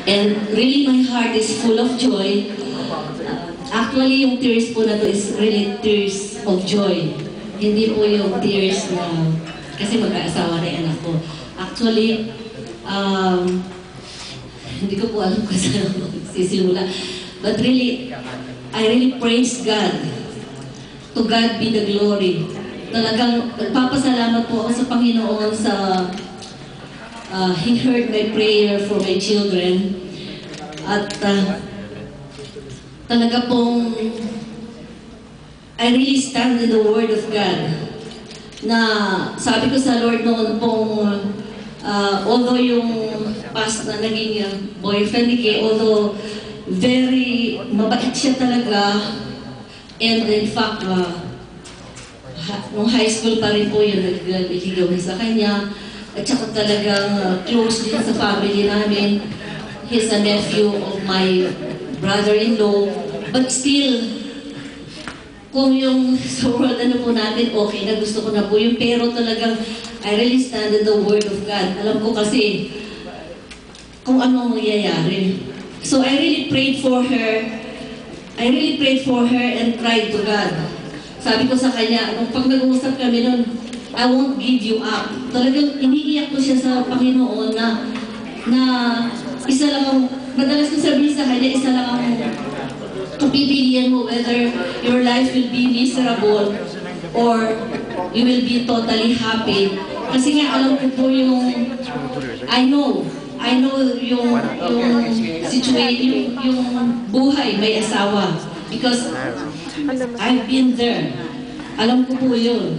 And really, my heart is full of joy. Actually, yung tears po na to is really tears of joy. Hindi po yung tears na, kasi mag-aasawa na yung anak ko. Actually, hindi ko po alam kung saan sisimula. But really, I really praise God. To God be the glory. Talagang nagpapasalamat po ako sa Panginoon sa He heard my prayer for my children. At talaga pong I really stand in the Word of God. Na sabi ko sa Lord noon pong although yung past na naging boyfriend ni Kay, although very mabait siya talaga, and in fact, nung high school pa rin po yun, nag-iligawin sa kanya, at saka talagang close din sa family namin. He's a nephew of my brother-in-law, but still, kung yung sa world ano po natin, okay na, gusto ko na po yun, pero talagang I really stand in the Word of God. Alam ko kasi kung ano mangyayari. So I really prayed for her. I really prayed for her and cried to God. Sabi ko sa kanya, nung pag nag-uusap kami nun, I won't give you up. Talagang iniiyak ko siya sa Panginoon na isa lang ang, madalas ko sabihin sa kanya, isa lang ang pipilian mo, whether your life will be miserable or you will be totally happy. Kasi nga alam ko po yung, I know yung situation, yung buhay, may asawa. Because I've been there. Alam ko po yun.